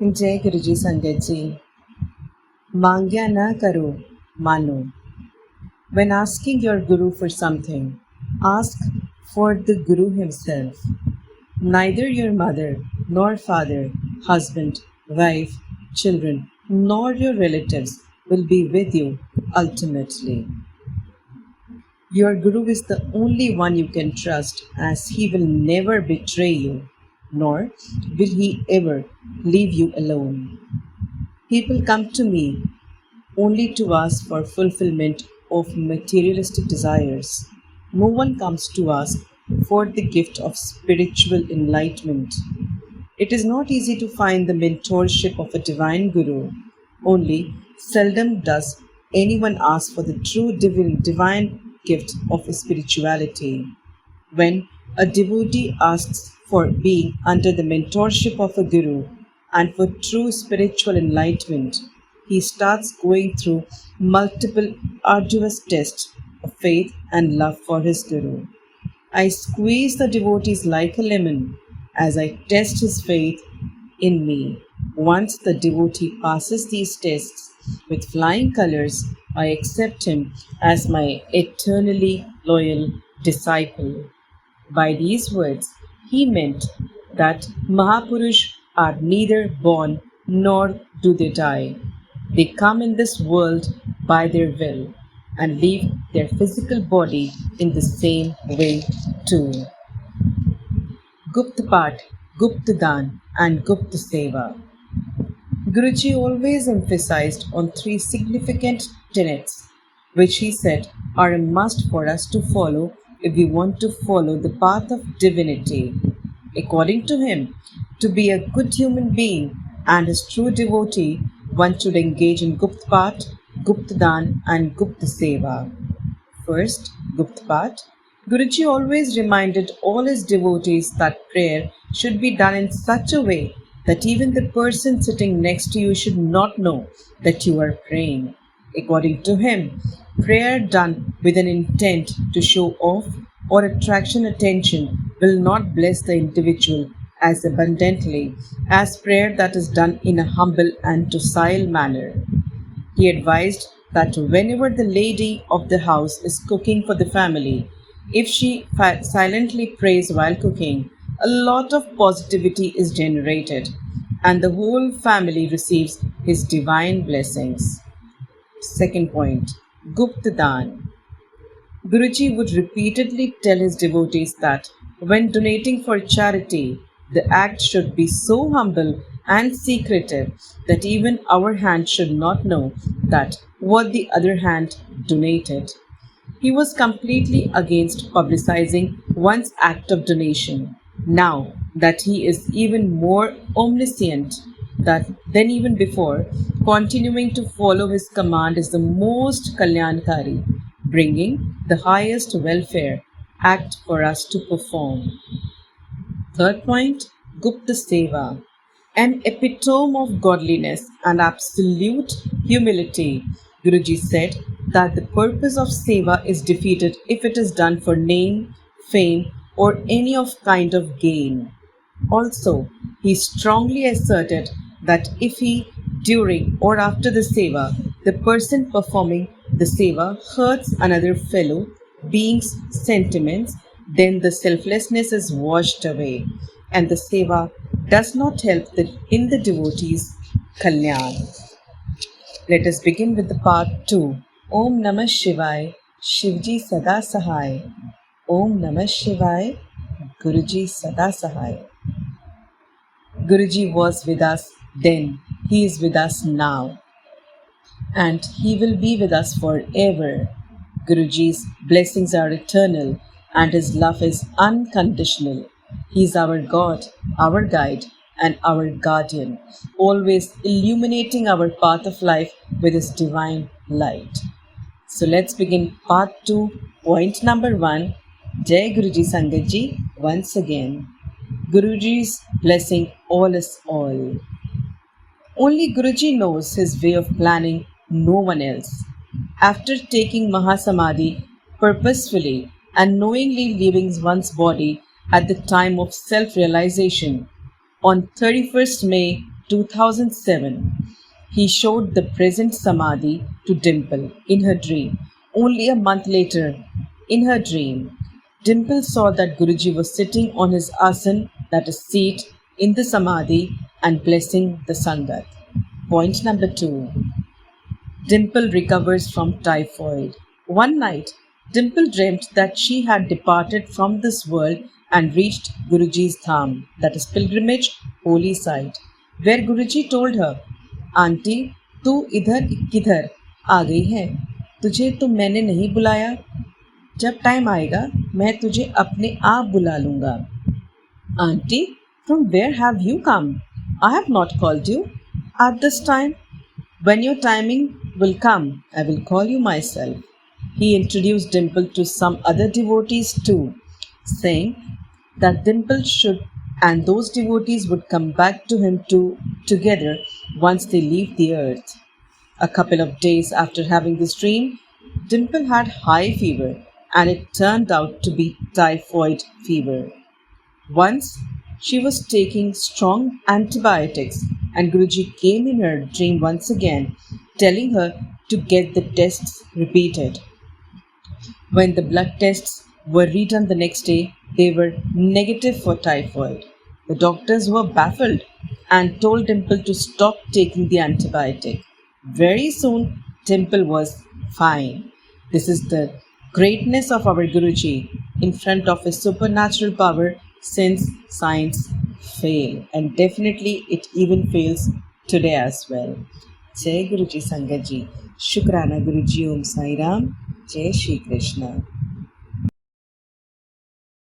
जय गुरुजी संगत जी। मांग्या na karo, mano. When asking your guru for something, ask for the guru himself. Neither your mother nor father, husband, wife, children, nor your relatives will be with you ultimately. Your guru is the only one you can trust, as he will never betray you, nor will he ever leave you alone. People come to me only to ask for fulfillment of materialistic desires. No one comes to ask for the gift of spiritual enlightenment. It is not easy to find the mentorship of a divine guru. Only seldom does anyone ask for the true divine gift of spirituality. When a devotee asks for being under the mentorship of a guru and for true spiritual enlightenment, he starts going through multiple arduous tests of faith and love for his guru. I squeeze the devotees like a lemon as I test his faith in me. Once the devotee passes these tests with flying colors, I accept him as my eternally loyal disciple. By these words, he meant that Mahapurush are neither born nor do they die. They come in this world by their will and leave their physical body in the same way too. Gupta Path, Gupta Dan, and Gupta Seva. Guruji always emphasized on three significant tenets, which he said are a must for us to follow if we want to follow the path of divinity. According to him, to be a good human being and his true devotee, one should engage in Gupta Path, Gupta Dan, and Gupta Seva. First, Gupta Path. Guruji always reminded all his devotees that prayer should be done in such a way that even the person sitting next to you should not know that you are praying. According to him, prayer done with an intent to show off or attraction attention will not bless the individual as abundantly as prayer that is done in a humble and docile manner. He advised that whenever the lady of the house is cooking for the family, if she silently prays while cooking, a lot of positivity is generated and the whole family receives his divine blessings. Second point, Gupta Dan. Guruji would repeatedly tell his devotees that when donating for charity, the act should be so humble and secretive that even our hand should not know that what the other hand donated. He was completely against publicizing one's act of donation. Now that he is even more omniscient than even before, continuing to follow his command is the most kalyankari, bringing the highest welfare act for us to perform. Third point, Gupta Seva. An epitome of godliness and absolute humility. Guruji said that the purpose of seva is defeated if it is done for name, fame, or any of kind of gain. Also, he strongly asserted that if he, during or after the seva, the person performing the seva hurts another fellow being's sentiments, then the selflessness is washed away and the seva does not help in the devotee's kalyan. Let us begin with the part 2. Om Namah Shivaya, Shivji Sada Sahai. Om Namah Shivaya, Guruji Sada Sahai. Guruji was with us then, he is with us now, and he will be with us forever. Guruji's blessings are eternal and his love is unconditional. He is our God, our guide, and our guardian, always illuminating our path of life with his divine light. So let's begin part 2, point number 1. Jai Guruji Sangat Ji once again. Guruji's blessing all is all. Only Guruji knows his way of planning, no one else. After taking Mahasamadhi purposefully and knowingly leaving one's body at the time of self-realization, on 31st May 2007, he showed the present Samadhi to Dimple in her dream. Only a month later, in her dream, Dimple saw that Guruji was sitting on his asan, that is, seat, in the Samadhi and blessing the Sangat. Point number 2. Dimple recovers from typhoid. One night, Dimple dreamt that she had departed from this world and reached Guruji's Dham, that is pilgrimage, holy site, where Guruji told her, "Auntie, तू इधर किधर आ गई है? तुझे तो मैंने नहीं बुलाया। जब टाइम आएगा मैं तुझे अपने आप बुला लूँगा." "Auntie, from where have you come? I have not called you at this time. When your timing will come, I will call you myself." He introduced Dimple to some other devotees too, saying that Dimple should and those devotees would come back to him together once they leave the earth. A couple of days after having this dream, Dimple had high fever and it turned out to be typhoid fever. Once she was taking strong antibiotics and Guruji came in her dream once again, telling her to get the tests repeated. When the blood tests were redone the next day, they were negative for typhoid. The doctors were baffled and told Dimple to stop taking the antibiotic. Very soon, Dimple was fine. This is the greatness of our Guruji in front of his supernatural power, since science fail, and definitely it even fails today as well. Jai Guruji Sangat Ji. Shukrana Guruji. Om Sai Ram. Jai Shri Krishna.